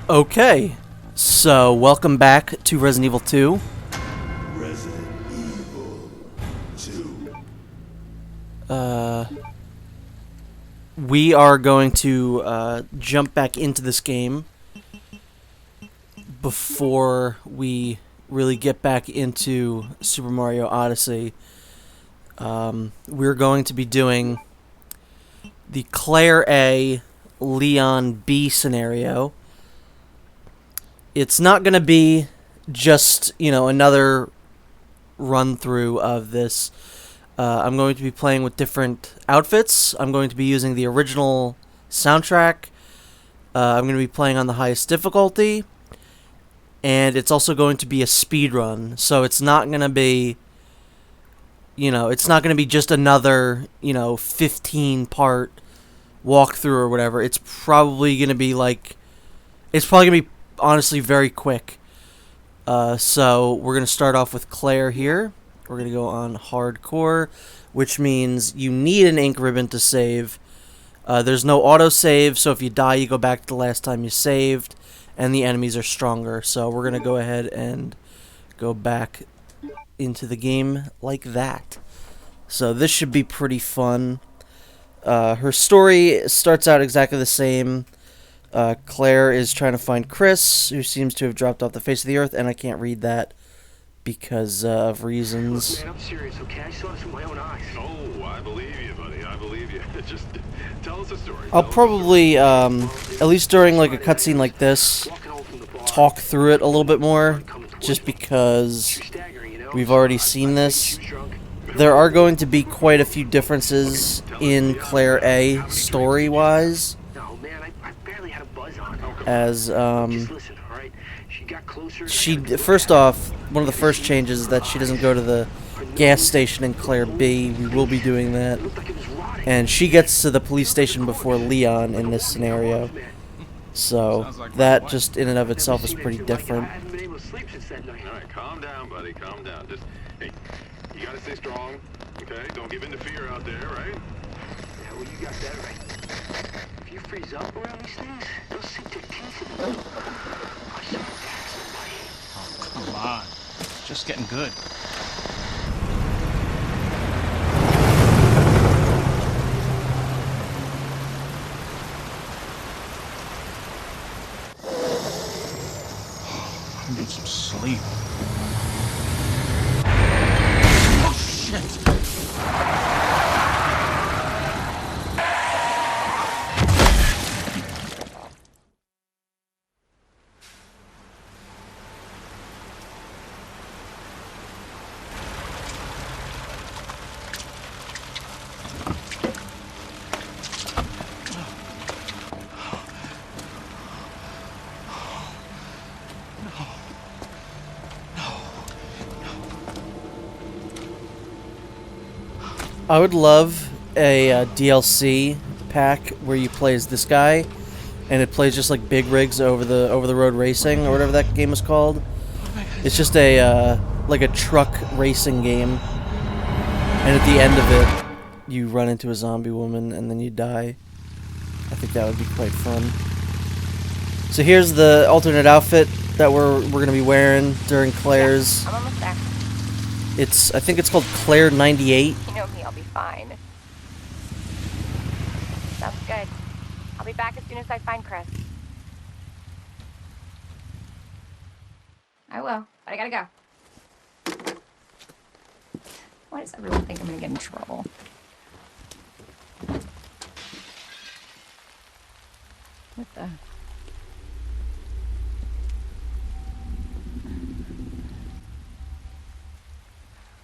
Okay, so welcome back to Resident Evil 2. Resident Evil 2. We are going to jump back into this game before we really get back into Super Mario Odyssey. We're going to be doing the Claire A, Leon B scenario. It's not going to be just, another run-through of this. I'm going to be playing with different outfits. I'm going to be using the original soundtrack. I'm going to be playing on the highest difficulty. And it's also going to be a speed run. So it's not going to be, it's not going to be just another, 15-part walkthrough or whatever. It's probably going to be honestly very quick. So we're going to start off with Claire here. We're going to go on hardcore, which means you need an ink ribbon to save. There's no autosave, so if you die, you go back to the last time you saved, and the enemies are stronger. So we're going to go ahead and go back into the game like that. So this should be pretty fun. Her story starts out exactly the same. Claire is trying to find Chris, who seems to have dropped off the face of the earth, and I can't read that because of reasons. Look, man, I'm serious, okay? I saw this with my own eyes. Oh, I believe you, buddy. I believe you. Just tell us a story. I'll probably, at least during like a cutscene like this, talk through it a little bit more, just because we've already seen this. There are going to be quite a few differences in Claire A story-wise. As, first off, one of the first changes is that she doesn't go to the gas station in Claire B. We will be doing that. And she gets to the police station before Leon in this scenario. So, that just in and of itself is pretty different. Alright, calm down, buddy. Calm down. Just, hey, you gotta stay strong, okay? Don't give in to fear out there, right? Yeah, well, you got that right. If you freeze up around these things, they'll sink their teeth in you. Oh, come on. It's just getting good. I need some sleep. Oh, shit! I would love a DLC pack where you play as this guy, and it plays just like big rigs over the road racing or whatever that game is called. It's just a like a truck racing game, and at the end of it, you run into a zombie woman and then you die. I think that would be quite fun. So here's the alternate outfit that we're gonna be wearing during Claire's. I'm almost there. I think it's called Claire 98. You know me, I'll be fine. Sounds good. I'll be back as soon as I find Chris. I will, but I gotta go. Why does everyone think I'm gonna get in trouble? What the?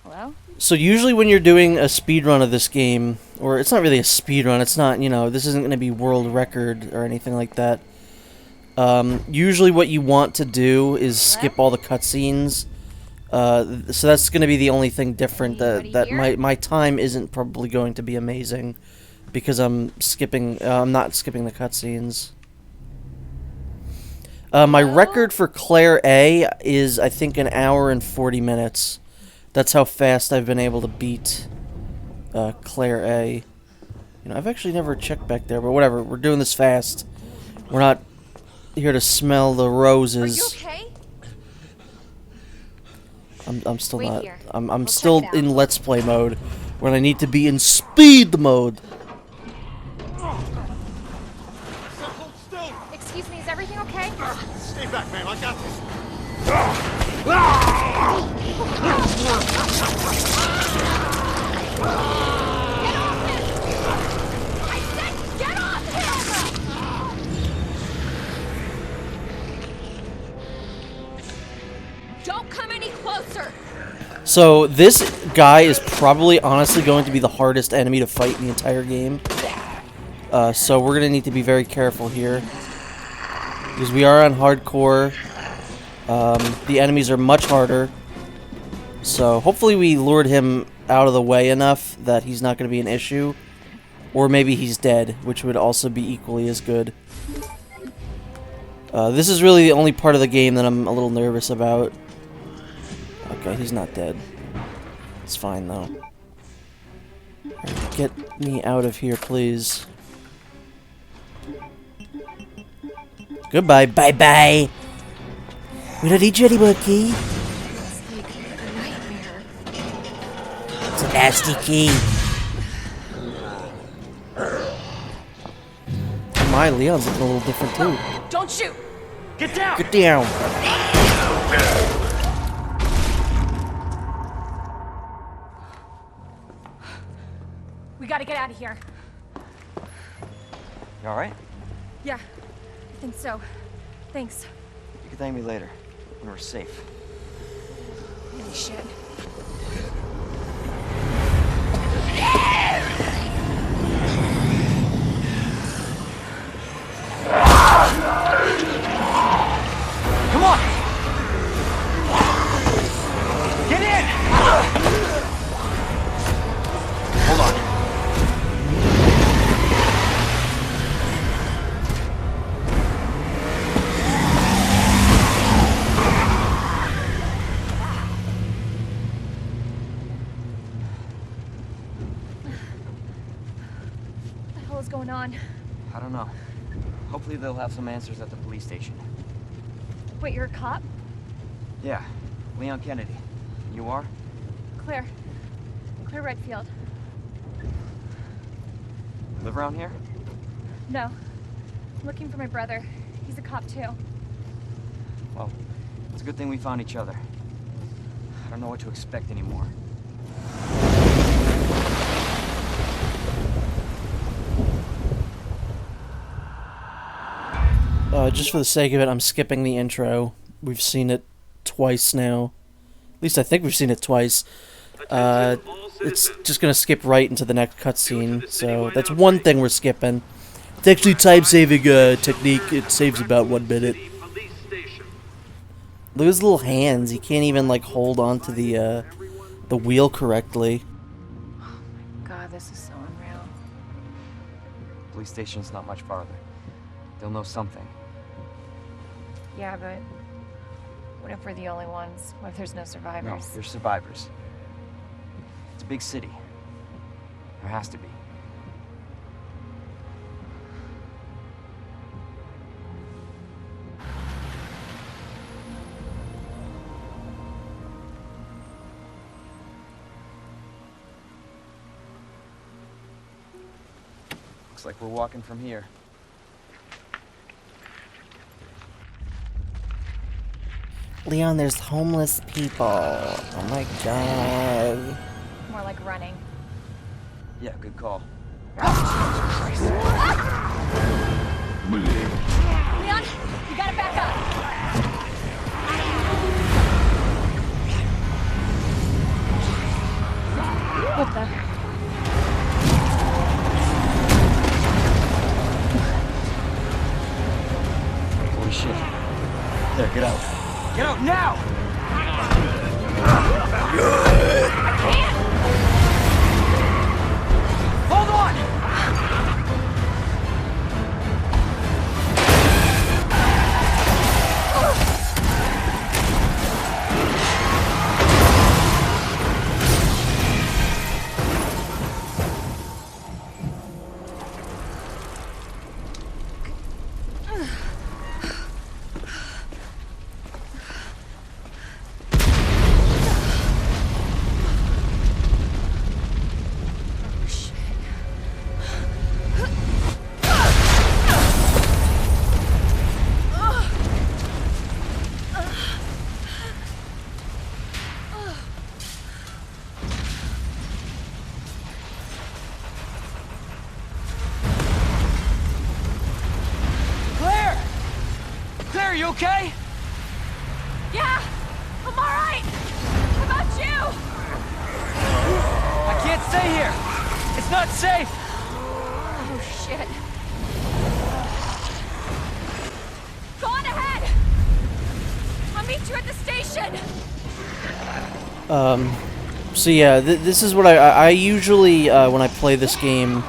Hello? So usually when you're doing a speedrun of this game, or it's not really a speedrun, it's not, this isn't going to be world record or anything like that. Usually what you want to do is skip all the cutscenes. So that's going to be the only thing different, that my time isn't probably going to be amazing, because I'm not skipping the cutscenes. My record for Claire A is, I think, 1 hour and 40 minutes. That's how fast I've been able to beat Claire A. I've actually never checked back there, but whatever. We're doing this fast. We're not here to smell the Are you roses. okay? I'm still Wait not. here. I'm We'll check still it out. in Let's Play mode when I need to be in speed mode. Excuse me, is everything okay? Stay back, man. I got this. Get off him! I said get off him! Don't come any closer! So this guy is probably honestly going to be the hardest enemy to fight in the entire game. So we're gonna need to be very careful here because we are on hardcore. The enemies are much harder. So hopefully we lured him out of the way enough that he's not going to be an issue. Or maybe he's dead, which would also be equally as good. This is really the only part of the game that I'm a little nervous about. Okay, he's not dead. It's fine, though. Get me out of here, please. Goodbye. Bye-bye. We don't need you anymore, Key. It's a nasty key. My Leon's looking a little different, too. Don't shoot! Get down! Get down. We gotta get out of here. You alright? Yeah, I think so. Thanks. You can thank me later, when we're safe. Holy shit. Come on! Get in! Hold on. What the hell is going on? I don't know. Hopefully they'll have some answers at the police station. Wait, you're a cop? Yeah, Leon Kennedy. You are? Claire. Claire Redfield. Live around here? No. I'm looking for my brother. He's a cop too. Well, it's a good thing we found each other. I don't know what to expect anymore. Just for the sake of it, I'm skipping the intro. We've seen it twice now. At least I think we've seen it twice. It's just gonna skip right into the next cutscene, so that's one thing we're skipping. It's actually time-saving technique. It saves about 1 minute. Look at his little hands. He can't even like hold on to the wheel correctly. God, this is so unreal. Police station's not much farther. They'll know something. Yeah, but what if we're the only ones? What if there's no No, survivors? there's survivors. It's a big city. There has to be. Looks like we're walking from here. Leon, there's homeless people. Oh my god. More like running. Yeah, good call. Leon, you gotta back up. What the? Holy shit. There, get out. Get out now! Hold on! You okay? Yeah, I'm alright. How about you? I can't stay here. It's not safe. Oh, shit. Go on ahead. I'll meet you at the station. So yeah, this is what I usually, when I play this game,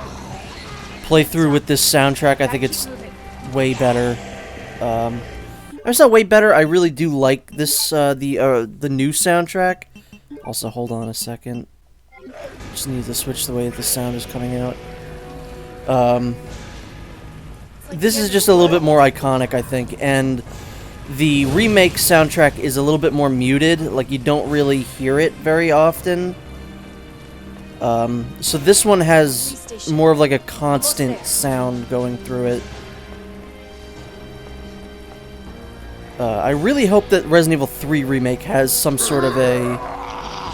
play through with this soundtrack. I think it's way better. It's not way better. I really do like this, the new soundtrack. Also, hold on a second. Just need to switch the way that the sound is coming out. This is just a little bit more iconic, I think, and the remake soundtrack is a little bit more muted. Like, you don't really hear it very often. So this one has more of like a constant sound going through it. I really hope that Resident Evil 3 Remake has some sort of a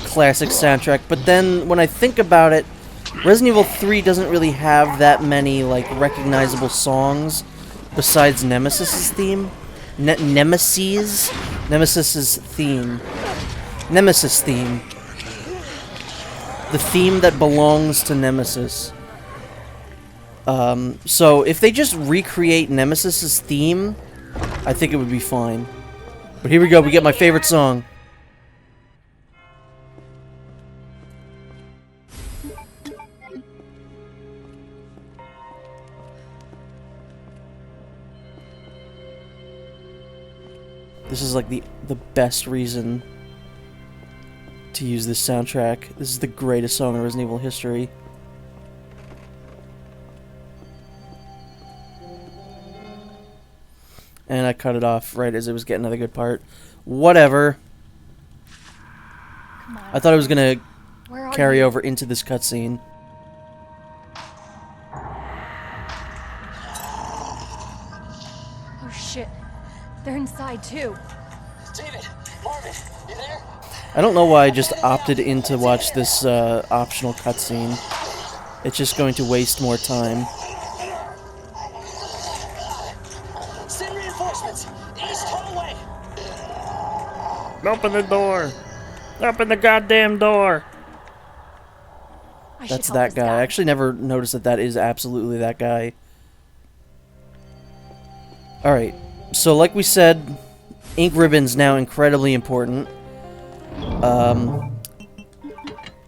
classic soundtrack, but then when I think about it, Resident Evil 3 doesn't really have that many, like, recognizable songs besides Nemesis's theme. Nemesis's theme. Nemesis theme. The theme that belongs to Nemesis. So if they just recreate Nemesis's theme, I think it would be fine. But here we go, we get my favorite song. This is like the best reason to use this soundtrack. This is the greatest song in Resident Evil history. And I cut it off right as it was getting to the good part. Whatever. Come on. I thought it was gonna Where are carry you? over into this cutscene. Oh, shit. They're inside, too. David, Marvin, you there? I don't know why I just opted in to watch this optional cutscene. It's just going to waste more time. Send reinforcements. East hallway. Open the door! Open the goddamn door! I should That's help that this guy. I actually never noticed that that is absolutely that guy. Alright, so like we said, ink ribbon's now incredibly important.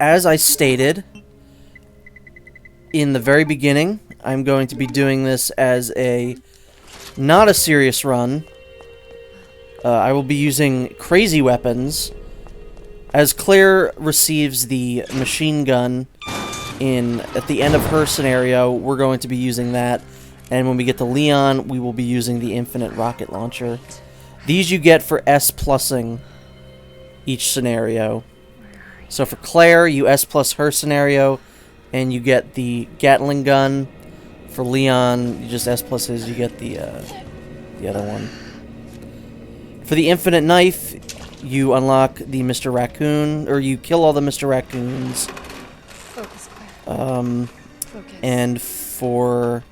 As I stated in the very beginning, I'm going to be doing this as not a serious run. I will be using crazy weapons. As Claire receives the machine gun at the end of her scenario, we're going to be using that. And when we get to Leon, we will be using the infinite rocket launcher. These you get for S+ing each scenario. So for Claire, you S+ her scenario, and you get the Gatling gun. For Leon, you just S+ his, you get the other one. For the infinite knife, you unlock the Mr. Raccoon, or you kill all the Mr. Raccoons. Focus, Claire. Focus. And for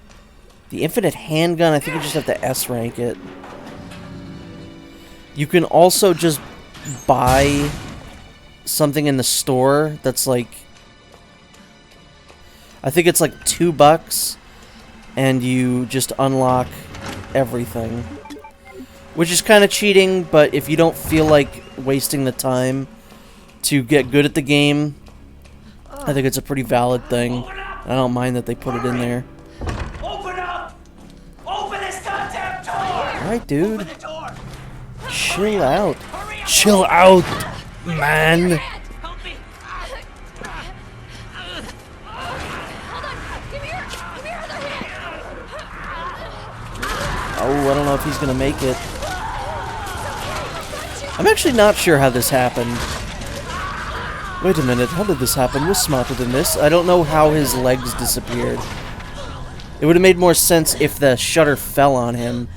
the infinite handgun, I think you just have to S rank it. You can also just buy something in the store that's like, I think it's like $2, and you just unlock everything. Which is kind of cheating, but if you don't feel like wasting the time to get good at the game, I think it's a pretty valid thing. I don't mind that they put it in there. Open up! Open this goddamn door! Alright, dude. Open the door! Chill out. Hurry up! Chill out, man. Help me! Hold on. Give me your other hand. Oh, I don't know if he's gonna make it. I'm actually not sure how this happened. Wait a minute, how did this happen? We're smarter than this. I don't know how his legs disappeared. It would have made more sense if the shutter fell on him.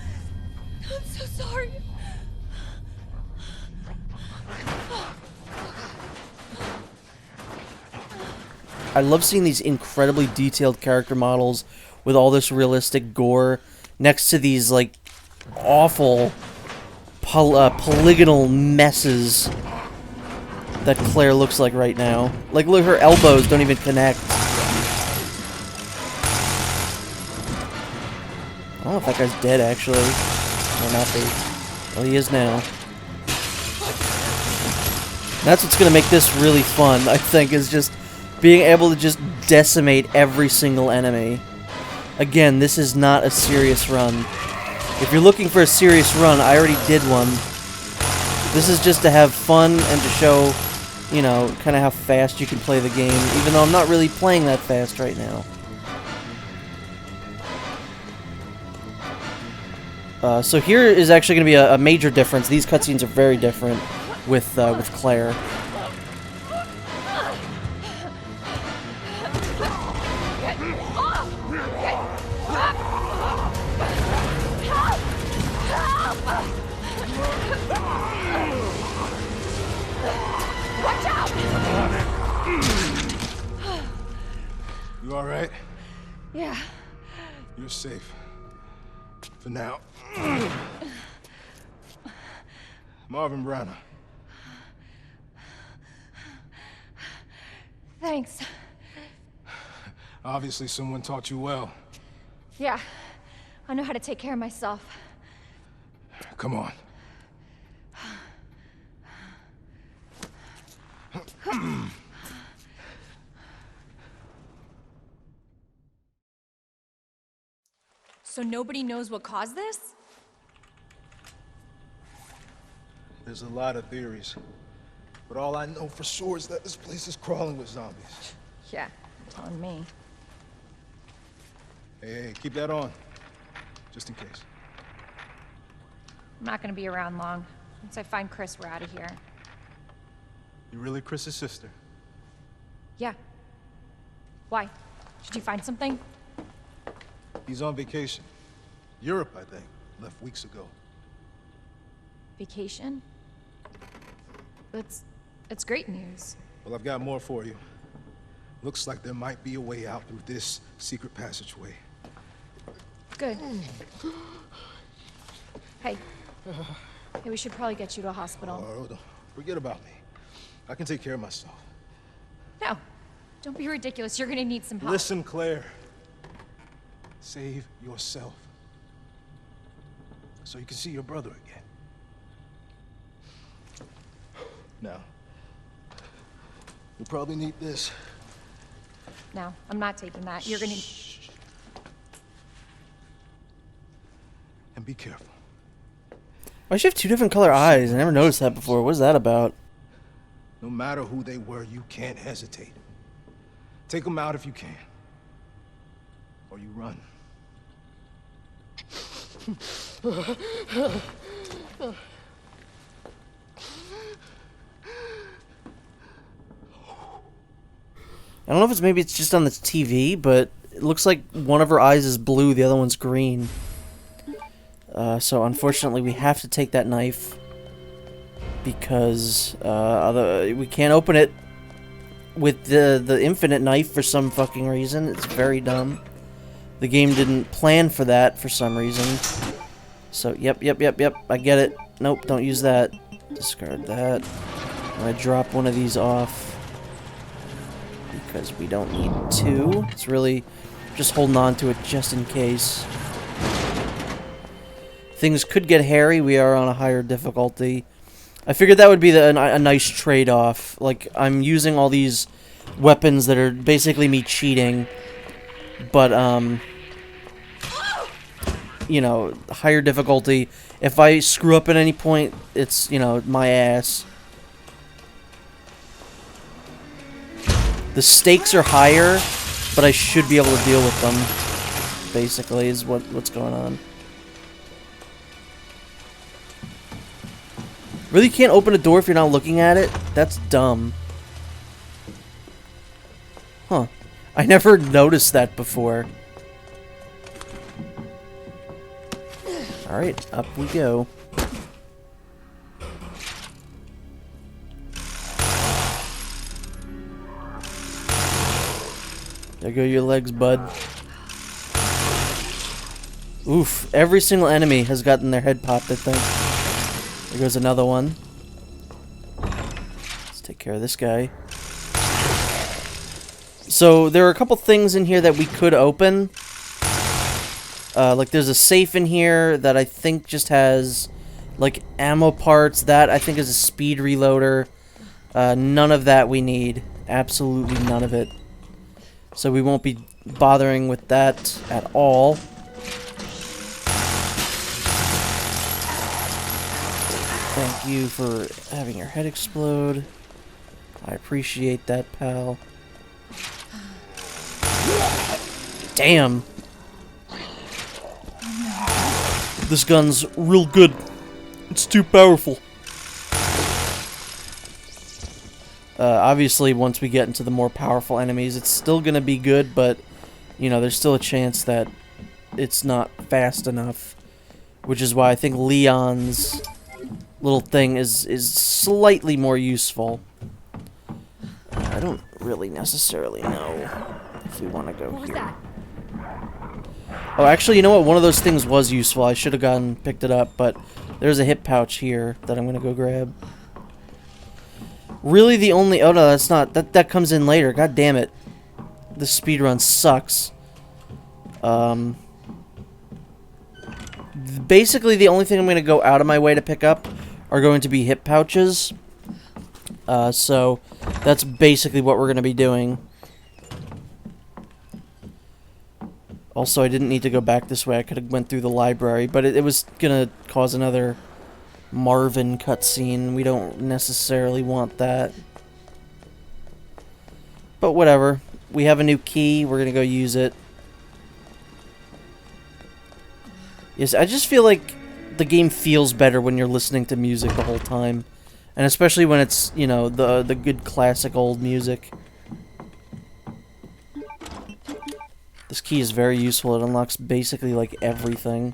I'm so sorry. I love seeing these incredibly detailed character models with all this realistic gore next to these, like, awful polygonal messes that Claire looks like right now. Like, look, her elbows don't even connect. I don't know if that guy's dead, actually. Or not be. Well, he is now. That's what's going to make this really fun, I think, is just being able to just decimate every single enemy. Again, this is not a serious run. If you're looking for a serious run, I already did one. This is just to have fun and to show, you know, kind of how fast you can play the game, even though I'm not really playing that fast right now. So here is actually going to be a major difference. These cutscenes are very different with Claire. You alright? Yeah. You're safe. For now. Marvin Browner. Thanks. Obviously someone taught you well. Yeah. I know how to take care of myself. Come on. So nobody knows what caused this? There's a lot of theories. But all I know for sure is that this place is crawling with zombies. Yeah, telling me. Hey, keep that on. Just in case. I'm not gonna be around long. Once I find Chris, we're out of here. You really Chris's sister? Yeah. Why? Did you find something? He's on vacation. Europe, I think. Left weeks ago. Vacation? It's great news. Well, I've got more for you. Looks like there might be a way out through this secret passageway. Good. Hey. Hey, we should probably get you to a hospital. Oh, forget about me. I can take care of myself. No. Don't be ridiculous. You're gonna need some help. Listen, Claire. Save yourself. So you can see your brother again. Now, you'll probably need this. No, I'm not taking that. You're gonna... Shh. And be careful. Why does she have two different color eyes? I never noticed that before. What is that about? No matter who they were, you can't hesitate. Take them out if you can. Or you run. I don't know if maybe it's just on the TV, but it looks like one of her eyes is blue, the other one's green. So unfortunately we have to take that knife because we can't open it with the infinite knife for some fucking reason. It's very dumb. The game didn't plan for that for some reason. So yep, I get it. Nope, don't use that. Discard that. I'm gonna drop one of these off because we don't need to. It's really just holding on to it just in case. Things could get hairy. We are on a higher difficulty. I figured that would be a nice trade-off. Like, I'm using all these weapons that are basically me cheating. But, you know, higher difficulty. If I screw up at any point, it's, you know, my ass. The stakes are higher, but I should be able to deal with them. Basically, is what's going on. Really can't open a door if you're not looking at it? That's dumb. Huh. I never noticed that before. Alright, up we go. There go your legs, bud. Oof, every single enemy has gotten their head popped, I think. There goes another one. Let's take care of this guy. So there are a couple things in here that we could open. Like there's a safe in here that I think just has like ammo parts. That I think is a speed reloader. None of that we need. Absolutely none of it. So we won't be bothering with that at all. Thank you for having your head explode. I appreciate that, pal. Damn. This gun's real good. It's too powerful. Obviously, once we get into the more powerful enemies, it's still gonna be good, but, you know, there's still a chance that it's not fast enough. Which is why I think Leon's little thing is slightly more useful. I don't really necessarily know if we want to go here. That? Oh, actually, you know what? One of those things was useful. I should have picked it up, but there's a hip pouch here that I'm gonna go grab. Really, the only... Oh, no, that's not... That comes in later. God damn it. This speedrun sucks. Basically, the only thing I'm going to go out of my way to pick up are going to be hip pouches. So, that's basically what we're going to be doing. Also, I didn't need to go back this way. I could have went through the library, but it was going to cause another Marvin cutscene. We don't necessarily want that. But whatever. We have a new key. We're going to go use it. Yes, I just feel like the game feels better when you're listening to music the whole time. And especially when it's, you know, the good classic old music. This key is very useful. It unlocks basically like everything.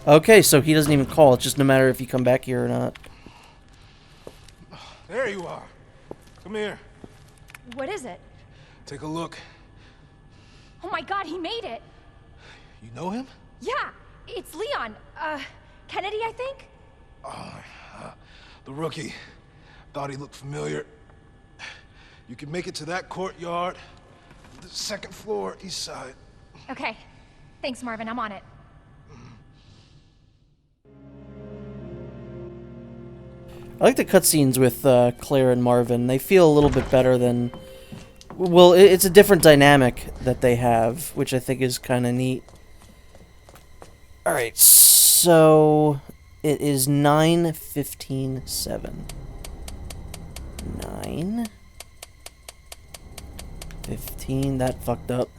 Okay, so he doesn't even call. It's just no matter if you come back here or not. There you are. Come here. What is it? Take a look. Oh my god, he made it! You know him? Yeah, it's Leon. Kennedy, I think? The rookie. Thought he looked familiar. You can make it to that courtyard. The second floor, east side. Okay. Thanks, Marvin. I'm on it. I like the cutscenes with Claire and Marvin. They feel a little bit better than... Well, it's a different dynamic that they have, which I think is kind of neat. Alright, so... It is 9:15:7. 9:15. That fucked up.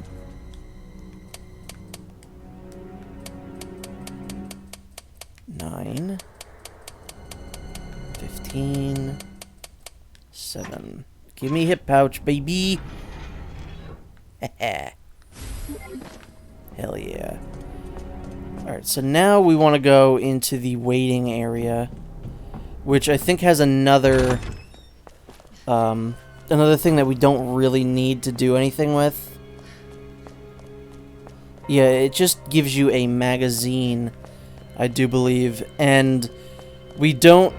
9:15:7. Give me hip pouch, baby. Hell yeah. Alright, so now we want to go into the waiting area, which I think has another thing that we don't really need to do anything with. Yeah, it just gives you a magazine, I do believe, and we don't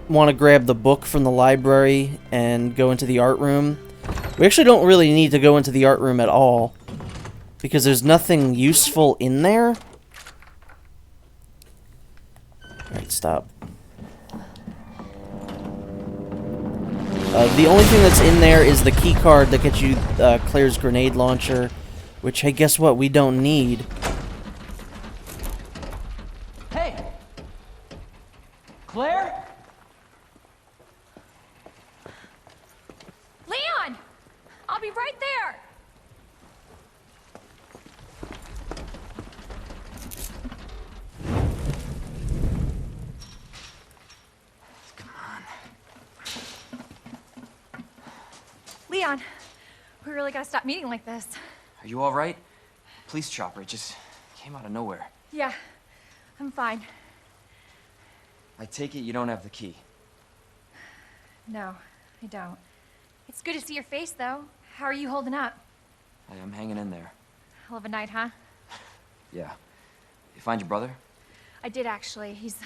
want to grab the book from the library and go into the art room. We actually don't really need to go into the art room at all, because there's nothing useful in there. Alright, stop. The only thing that's in there is the key card that gets you Claire's grenade launcher, which, hey, guess what? We don't need. Hey! Claire? Leon! I'll be right there! Leon, we really gotta stop meeting like this. Are you all right? Police chopper, it just came out of nowhere. Yeah, I'm fine. I take it you don't have the key. No, I don't. It's good to see your face, though. How are you holding up? I'm hanging in there. Hell of a night, huh? Yeah. You find your brother? I did, actually. He's...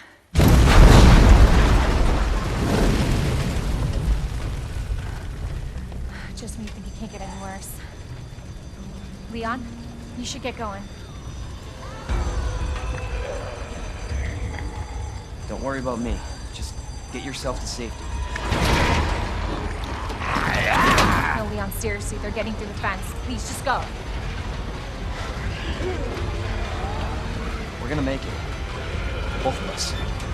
Just when you think it can't get any worse. Leon, you should get going. Don't worry about me. Just get yourself to safety. No, Leon, seriously, they're getting through the fence. Please, just go. We're gonna make it. Both of us.